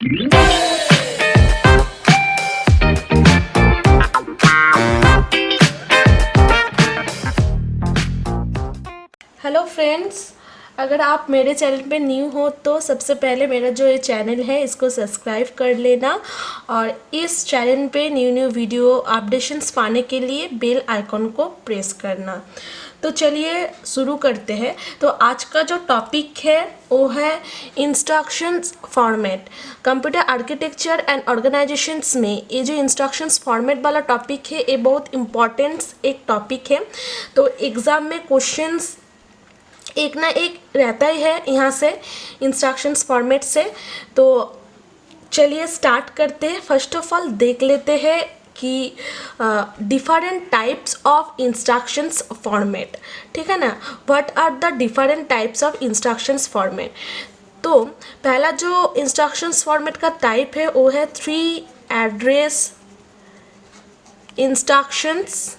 Hello friends, अगर आप मेरे चैनल पे न्यू हो तो सबसे पहले मेरा जो ये चैनल है इसको सब्सक्राइब कर लेना और इस चैनल पे न्यू वीडियो अपडेशंस पाने के लिए बेल आइकॉन को प्रेस करना। तो चलिए शुरू करते हैं। तो आज का जो टॉपिक है वो है instructions format. Computer architecture and organisations में ये जो इंस्ट्रक्शंस फॉर्मेट वाला टॉपिक है ये बहुत इम्पॉर्टेंट एक टॉपिक है। तो एग्ज़ाम में क्वेश्चंस एक ना एक रहता ही है यहाँ से इंस्ट्रक्शंस फॉर्मेट से। तो चलिए स्टार्ट करते हैं। फर्स्ट ऑफ ऑल देख लेते हैं कि different types of instructions format, ठीक है ना। What are the different types of instructions format. तो पहला जो इंस्ट्रक्शंस फॉर्मेट का टाइप है वो है 3 एड्रेस इंस्ट्रक्शंस।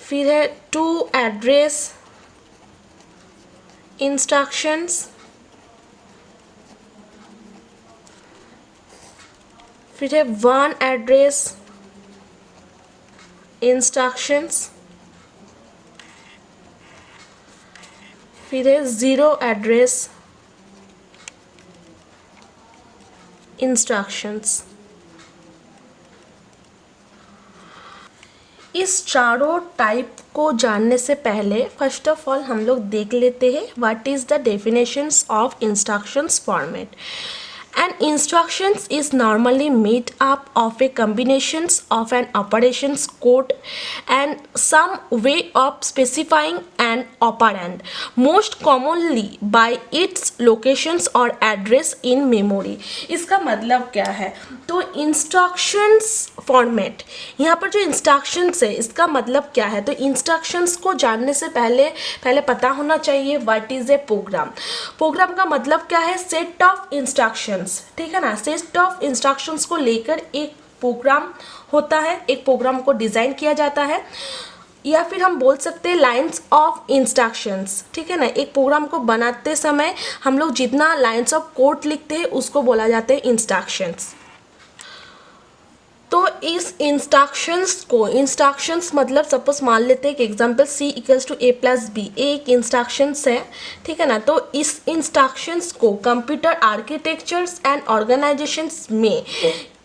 फिर है 2 एड्रेस इंस्ट्रक्शंस। फिर है 1 एड्रेस इंस्ट्रक्शंस। फिर है 0 एड्रेस इंस्ट्रक्शंस। इस चारों टाइप को जानने से पहले फर्स्ट ऑफ ऑल हम लोग देख लेते हैं what is the definitions of instructions format. An instructions is normally made up of a combinations of an operations code and some way of specifying an operand, most commonly by its locations or address in memory। इसका मतलब क्या है? तो instructions format, यहाँ पर जो instructions है इसका मतलब क्या है? तो इंस्ट्रक्शंस को जानने से पहले पता होना चाहिए what is a program. Program का मतलब क्या है? सेट ऑफ इंस्ट्रक्शंस, ठीक है ना। सेट ऑफ इंस्ट्रक्शंस को लेकर एक प्रोग्राम होता है, एक प्रोग्राम को डिज़ाइन किया जाता है, या फिर हम बोल सकते हैं लाइन्स ऑफ इंस्ट्रक्शंस, ठीक है ना। एक प्रोग्राम को बनाते समय हम लोग जितना लाइन्स ऑफ कोड लिखते हैं उसको बोला जाता है इंस्ट्रक्शंस। तो इस इंस्ट्रक्शंस मतलब सपोज मान लेते हैं कि example C equals to A+B एक इंस्ट्रक्शंस है, ठीक है ना। तो इस इंस्ट्रक्शंस को कंप्यूटर आर्किटेक्चर्स एंड ऑर्गेनाइजेशंस में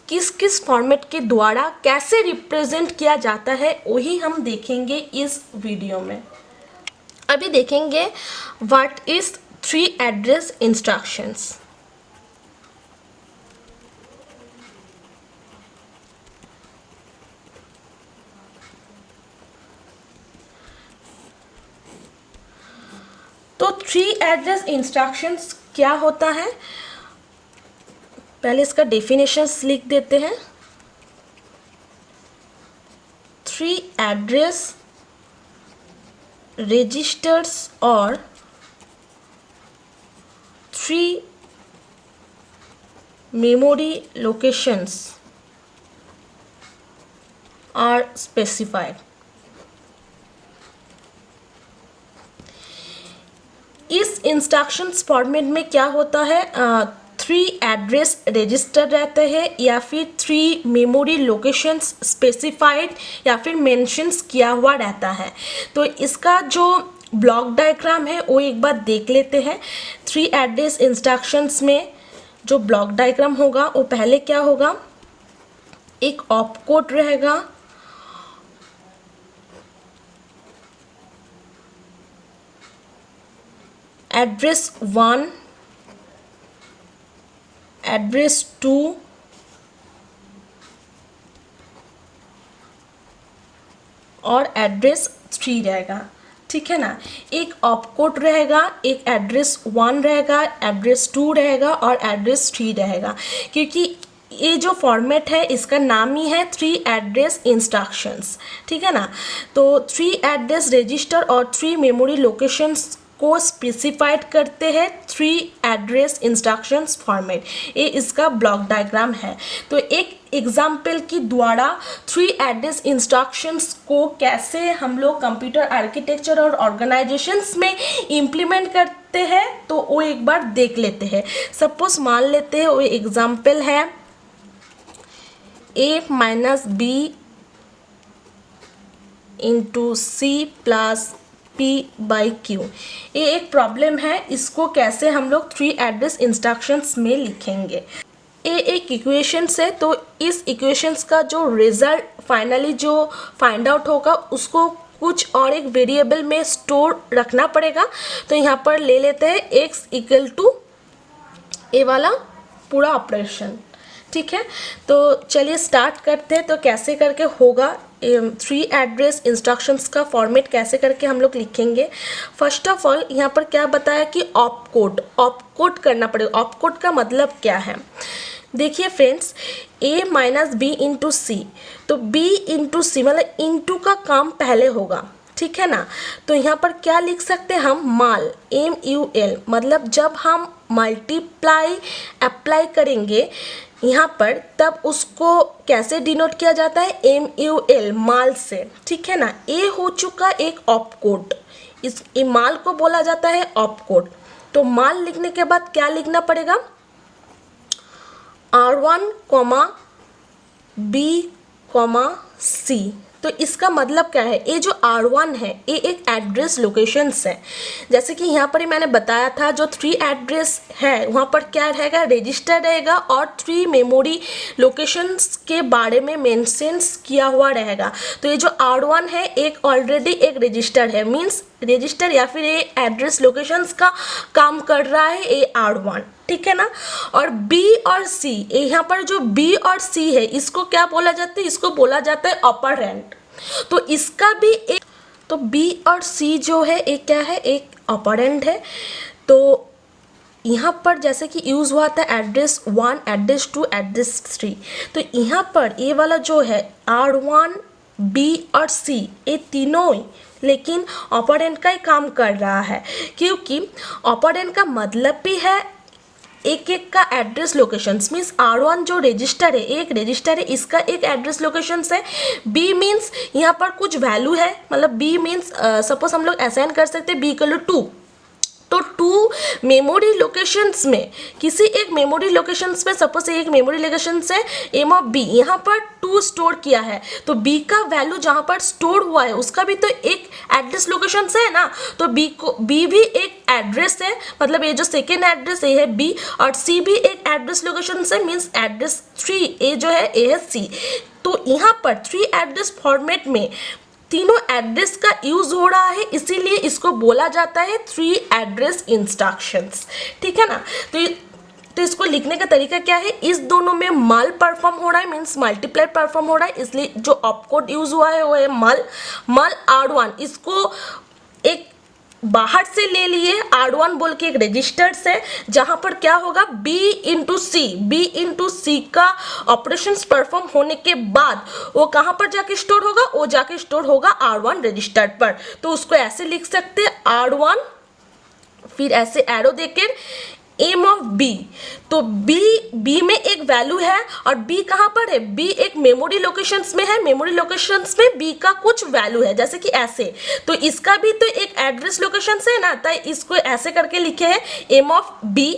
किस किस फॉर्मेट के द्वारा कैसे रिप्रेजेंट किया जाता है वही हम देखेंगे इस वीडियो में। अभी देखेंगे व्हाट इज 3 एड्रेस इंस्ट्रक्शंस। तो 3 एड्रेस इंस्ट्रक्शंस क्या होता है? पहले इसका डेफिनेशंस लिख देते हैं। 3 एड्रेस रजिस्टर्स और 3 मेमोरी लोकेशंस आर स्पेसिफाइड। इस इंस्ट्रक्शंस फॉर्मेट में क्या होता है? 3 एड्रेस रजिस्टर रहते हैं या फिर 3 मेमोरी लोकेशंस स्पेसिफाइड या फिर मेंशंस किया हुआ रहता है। तो इसका जो ब्लॉक डायग्राम है वो एक बार देख लेते हैं। 3 एड्रेस इंस्ट्रक्शंस में जो ब्लॉक डायग्राम होगा वो पहले क्या होगा? एक ऑपकोड रहेगा, एड्रेस 1, एड्रेस 2 और एड्रेस 3 रहेगा, ठीक है ना। एक ऑपकोड रहेगा, एक एड्रेस 1 रहेगा, एड्रेस 2 रहेगा और एड्रेस 3 रहेगा, क्योंकि ये जो फॉर्मेट है इसका नाम ही है 3 एड्रेस इंस्ट्रक्शंस, ठीक है ना। तो 3 एड्रेस रजिस्टर और 3 मेमोरी लोकेशंस को स्पेसिफाइड करते हैं 3 एड्रेस इंस्ट्रक्शंस फॉर्मेट। ये इसका ब्लॉक डायग्राम है। तो एक एग्जाम्पल के द्वारा 3 एड्रेस इंस्ट्रक्शंस को कैसे हम लोग कंप्यूटर आर्किटेक्चर और ऑर्गेनाइजेशंस में इम्प्लीमेंट सकते हैं तो वो एक बार देख लेते हैं। सपोज मान लेते हैं वो एग्जाम्पल है a minus B into C plus P by Q. ये एक प्रॉब्लम है, इसको कैसे हम लोग 3 एड्रेस इंस्ट्रक्शंस में लिखेंगे। ये एक इक्वेशंस है, तो इस इक्वेशंस का जो रिजल्ट फाइनली जो फाइंड आउट होगा उसको कुछ और एक वेरिएबल में स्टोर रखना पड़ेगा। तो यहाँ पर ले लेते हैं x इक्वल टू ए वाला पूरा ऑपरेशन। ठीक है, तो चलिए स्टार्ट करते हैं। तो कैसे करके होगा 3 एड्रेस इंस्ट्रक्शंस का फॉर्मेट कैसे करके हम लोग लिखेंगे। फर्स्ट ऑफ ऑल यहाँ पर क्या बताया कि ऑप कोड करना पड़ेगा। ऑप कोड का मतलब क्या है, देखिए friends, a minus B into C, तो b इंटू सी मतलब इंटू का काम पहले होगा, ठीक है ना। तो यहाँ पर क्या लिख सकते हैं हम, माल MUL, मतलब जब हम मल्टीप्लाई अप्लाई करेंगे यहाँ पर तब उसको कैसे डिनोट किया जाता है, MUL माल से, ठीक है ना। ए हो चुका एक ऑप कोड, इस माल को बोला जाता है ऑप कोड। तो माल लिखने के बाद क्या लिखना पड़ेगा, R1 B C। तो इसका मतलब क्या है, ये जो R1 है ये एक एड्रेस लोकेशंस है। जैसे कि यहाँ पर ही मैंने बताया था जो 3 एड्रेस है वहाँ पर क्या रहेगा, रजिस्टर रहेगा और 3 मेमोरी लोकेशंस के बारे में मेंशंस किया हुआ रहेगा। तो ये जो R1 है एक ऑलरेडी एक रजिस्टर है, मीन्स रजिस्टर या फिर ये एड्रेस लोकेशंस का काम कर रहा है ये R1, ठीक है ना। और B और C, यहाँ पर जो B और C है इसको क्या बोला जाता है, इसको बोला जाता है ऑपरेंड। तो इसका भी एक, तो B और C जो है एक क्या है, एक ऑपरेंड है। तो यहाँ पर जैसे कि यूज़ हुआ था एड्रेस 1, एड्रेस 2, एड्रेस 3, तो यहाँ पर ये वाला जो है R1, B और C ये तीनों लेकिन ऑपरेंड का ही काम कर रहा है, क्योंकि ऑपरेंड का मतलब भी है एक एक का एड्रेस लोकेशंस। मीन्स R1 जो रजिस्टर है एक रजिस्टर है, इसका एक एड्रेस लोकेशंस है। B मीन्स यहाँ पर कुछ वैल्यू है, मतलब B मीन्स सपोज हम लोग असाइन कर सकते हैं B इक्वल टू 2। तो 2 मेमोरी लोकेशंस में, किसी एक मेमोरी लोकेशंस में, सपोज एक मेमोरी लोकेशन से एम ऑफ बी, यहाँ पर 2 स्टोर किया है, तो बी का वैल्यू जहाँ पर स्टोर हुआ है उसका भी तो एक एड्रेस लोकेशन है ना। तो बी भी एक एड्रेस है, मतलब ये जो सेकेंड एड्रेस ये है बी, और सी भी एक एड्रेस लोकेशन है, मीन्स एड्रेस 3 ए जो है ए है सी। तो यहाँ पर 3 एड्रेस फॉर्मेट में तीनों एड्रेस का यूज हो रहा है, इसीलिए इसको बोला जाता है 3 एड्रेस इंस्ट्रक्शंस, ठीक है ना। तो इसको लिखने का तरीका क्या है, इस दोनों में मल परफॉर्म हो रहा है, मीन्स मल्टीप्लाई परफॉर्म हो रहा है, इसलिए जो ऑपकोड यूज हुआ है वो है मल R1। इसको एक बाहर से ले लिए, R1 बोल के एक रजिस्टर से, जहां पर क्या होगा B इंटू सी का ऑपरेशंस परफॉर्म होने के बाद वो कहां पर जाके स्टोर होगा, वो जाके स्टोर होगा R1 रजिस्टर पर। तो उसको ऐसे लिख सकते हैं R1, फिर ऐसे एरो देकर एम ऑफ बी। तो बी में एक वैल्यू है और बी कहाँ पर है, बी एक मेमोरी लोकेशंस में है, मेमोरी लोकेशंस में बी का कुछ वैल्यू है, जैसे कि ऐसे। तो इसका भी तो एक एड्रेस लोकेशन है ना, तो इसको ऐसे करके लिखे हैं M of B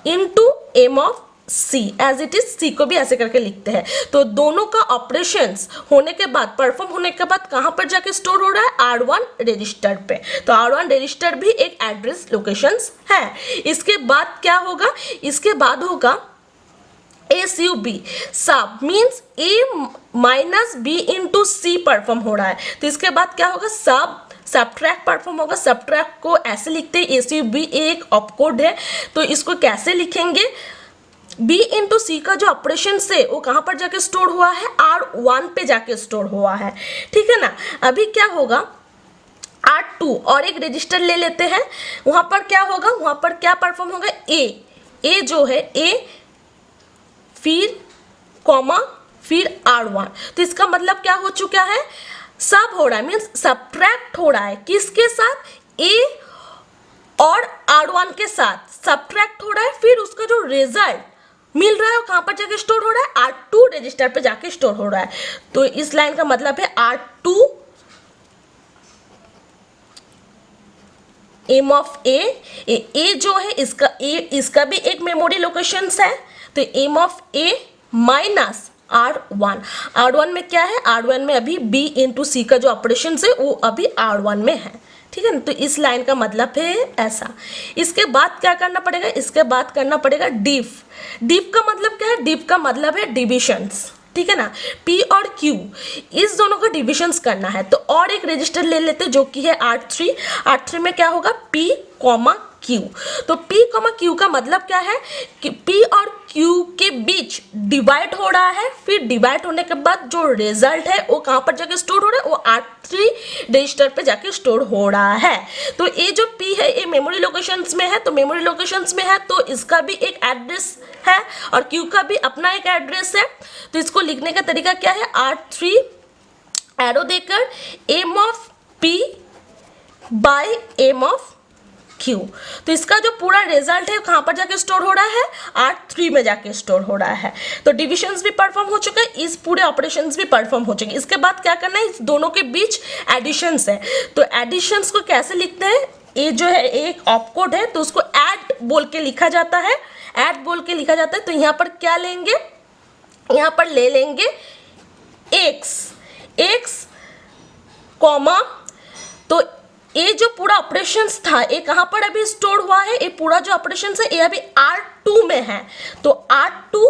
into M of C, as it is C को भी ऐसे करके लिखते हैं। तो दोनों का ऑपरेशंस होने के बाद, परफॉर्म होने के बाद कहां पर जाके स्टोर हो रहा है, R1 रजिस्टर पे। तो R1 रजिस्टर भी एक एड्रेस लोकेशंस है। इसके बाद क्या होगा, इसके बाद होगा SUB, sub means A minus B into C perform हो रहा है। तो इसके बाद क्या होगा, सबट्रैक्ट परफॉर्म होगा। सबट्रैक्ट को ऐसे लिखते हैं, SUB एक ऑपकोड है, तो इसको कैसे लिखेंगे, B इंटू सी का जो ऑपरेशन से वो कहाँ पर जाके स्टोर हुआ है, R1 पे जाके स्टोर हुआ है, ठीक है ना। अभी क्या होगा, R2 और एक रजिस्टर ले लेते हैं, वहाँ पर क्या होगा, वहाँ पर क्या परफॉर्म होगा, A जो है A फिर कॉमा फिर R1। तो इसका मतलब क्या हो चुका है, सब हो रहा है, मीन्स सबट्रैक्ट हो रहा है, किसके साथ, A और R1 के साथ सबट्रैक्ट हो रहा है, फिर उसका जो रिजल्ट मिल रहा है वो कहां पर जाके स्टोर हो रहा है, R2 रजिस्टर पे जाके स्टोर हो रहा है। तो इस लाइन का मतलब है R2 एम ऑफ ए जो है इसका भी एक मेमोरी लोकेशंस है, तो M of A minus R1 में क्या है, R1 में अभी B इंटू सी का जो ऑपरेशन है वो अभी R1 में है, ठीक है ना। तो इस लाइन का मतलब है ऐसा। इसके बाद क्या करना पड़ेगा, इसके बाद करना पड़ेगा डिफ। डिफ का मतलब क्या है, डिफ का मतलब है डिविजन्स, ठीक है ना। P और Q इस दोनों का डिविजन्स करना है, तो और एक रजिस्टर ले लेते जो कि है R3 में क्या होगा P, Q। तो P, Q का मतलब क्या है कि P और Q के बीच डिवाइड हो रहा है, फिर डिवाइड होने के बाद जो रिजल्ट है वो कहाँ पर जाके स्टोर हो रहा है, वो R3 रजिस्टर पे जाके स्टोर हो रहा है। तो ये जो P है ये मेमोरी लोकेशंस में है, तो मेमोरी लोकेशंस में है तो इसका भी एक एड्रेस है और Q का भी अपना एक एड्रेस है। तो इसको लिखने का तरीका क्या है, R3 एरो देकर M of P by M of Q। तो इसका जो पूरा रिजल्ट है कहाँ पर जाके स्टोर हो रहा है, R3 में जाके स्टोर हो रहा है। तो डिविजन्स भी परफॉर्म हो चुका है, इस पूरे ऑपरेशंस भी परफॉर्म हो चुके हैं। इसके बाद क्या करना है, इस दोनों के बीच एडिशंस है, तो एडिशंस को कैसे लिखते हैं, ये जो है एक ऑपकोड है तो उसको ऐड बोल के लिखा जाता है, ऐड बोल के लिखा जाता है। तो यहाँ पर क्या लेंगे, यहाँ पर ले लेंगे x कॉमा, तो ये जो पूरा ऑपरेशंस था ये कहाँ पर अभी स्टोर हुआ है, ये पूरा जो ऑपरेशंस है ये अभी R2 में है, तो R2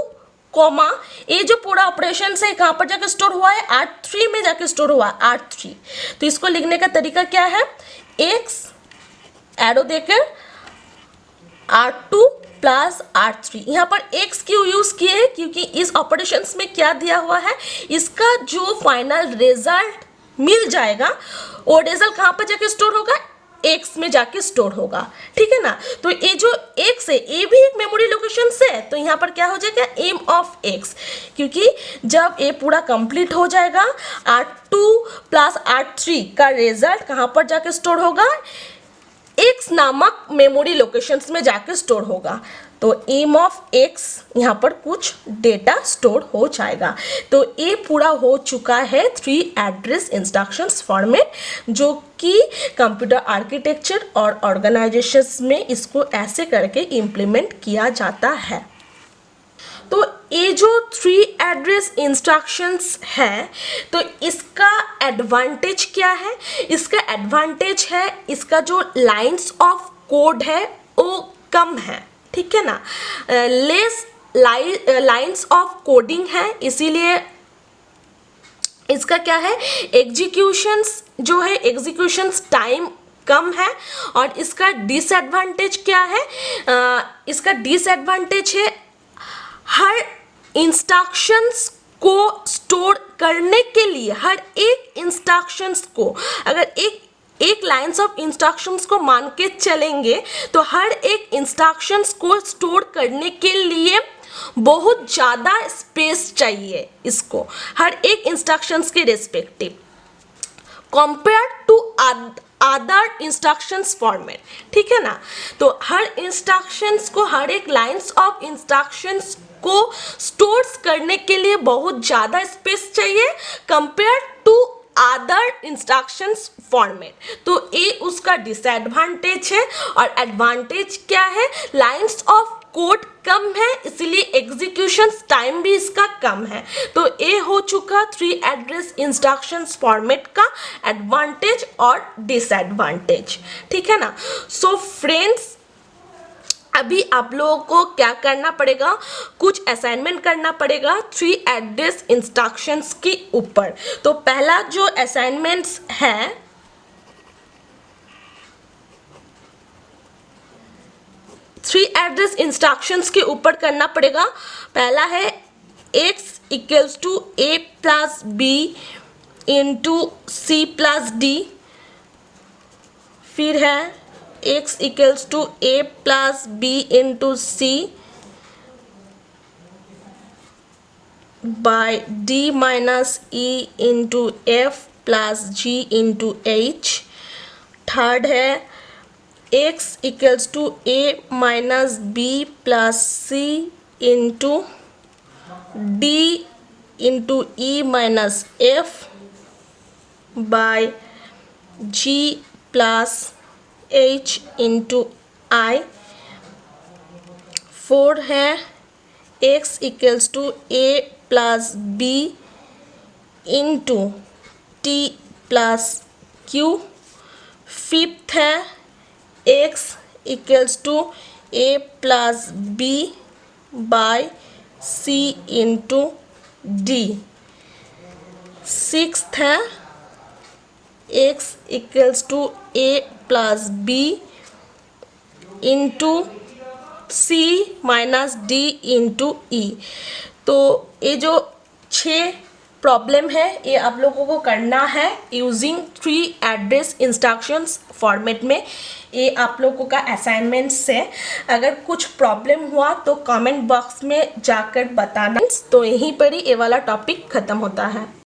कॉमा ये जो पूरा ऑपरेशंस है कहाँ पर जाकर स्टोर हुआ है, R3 में जाकर स्टोर हुआ है, R3। तो इसको लिखने का तरीका क्या है, x एरो देकर R2 प्लस R3। यहाँ पर x क्यों यूज किए हैं, क्योंकि इस ऑपरेशंस में क्या दिया हुआ है, इसका जो फाइनल रिजल्ट मिल जाएगा वो रिजल्ट कहाँ पर जाके स्टोर होगा, x में जाके स्टोर होगा, ठीक है ना। तो ये जो x है ये भी एक मेमोरी लोकेशन से है, तो यहाँ पर क्या हो जाएगा एम ऑफ x, क्योंकि जब ये पूरा कंप्लीट हो जाएगा R2 प्लस R3 का रिजल्ट कहाँ पर जाके स्टोर होगा, x नामक मेमोरी लोकेशंस में जाके स्टोर होगा। तो एम ऑफ x यहाँ पर कुछ डेटा स्टोर हो जाएगा। तो ये पूरा हो चुका है 3 एड्रेस इंस्ट्रक्शंस फॉर्मेट, जो कि कंप्यूटर आर्किटेक्चर और ऑर्गेनाइजेशंस में इसको ऐसे करके इम्प्लीमेंट किया जाता है। तो ये जो 3 एड्रेस इंस्ट्रक्शंस है, तो इसका एडवांटेज क्या है, इसका एडवांटेज है इसका जो लाइंस ऑफ कोड है वो कम है, ठीक है ना, लेस लाइंस ऑफ कोडिंग है, इसीलिए इसका क्या है एग्जीक्यूशंस जो है एग्जीक्यूशंस टाइम कम है। और इसका डिसएडवांटेज क्या है, इसका डिसएडवांटेज है हर इंस्ट्रक्शंस को स्टोर करने के लिए, हर एक इंस्ट्रक्शंस को अगर एक लाइन्स ऑफ इंस्ट्रक्शंस को मान के चलेंगे तो हर एक इंस्ट्रक्शंस को स्टोर करने के लिए बहुत ज़्यादा स्पेस चाहिए इसको, हर एक इंस्ट्रक्शंस के respective compare to other instructions format, ठीक है ना। तो हर इंस्ट्रक्शंस को, हर एक लाइन्स ऑफ इंस्ट्रक्शंस को स्टोर्स करने के लिए बहुत ज़्यादा स्पेस चाहिए compare to other instructions format. तो ये उसका डिसएडवांटेज है। और एडवांटेज क्या है, लाइन्स ऑफ कोड कम है, इसलिए एग्जीक्यूशन टाइम भी इसका कम है। तो ये हो चुका 3 एड्रेस इंस्ट्रक्शंस फॉर्मेट का एडवांटेज और डिसएडवांटेज, ठीक है ना। सो फ्रेंड्स, अभी आप लोगों को क्या करना पड़ेगा, कुछ असाइनमेंट करना पड़ेगा 3 एड्रेस इंस्ट्रक्शंस के ऊपर। तो पहला जो असाइनमेंट्स है, थ्री एड्रेस इंस्ट्रक्शंस के ऊपर करना पड़ेगा। पहला है x equals to a plus b into C plus D, फिर है x equals to a plus b into C by d minus e into f plus g into h। Third है x equals to a minus b plus c into d into e minus f by g plus H into I, 4 है x equals to a plus b into t plus q, 5th है x equals to a plus b by c into d, 6th है x equals to a plus b into c minus d into e। तो ये जो 6 problem है ये आप लोगों को करना है यूजिंग 3 एड्रेस इंस्ट्रक्शंस फॉर्मेट में। ये आप लोगों का असाइनमेंट्स है। अगर कुछ प्रॉब्लम हुआ तो कमेंट बॉक्स में जाकर बताना। तो यहीं पर ही ये वाला टॉपिक ख़त्म होता है।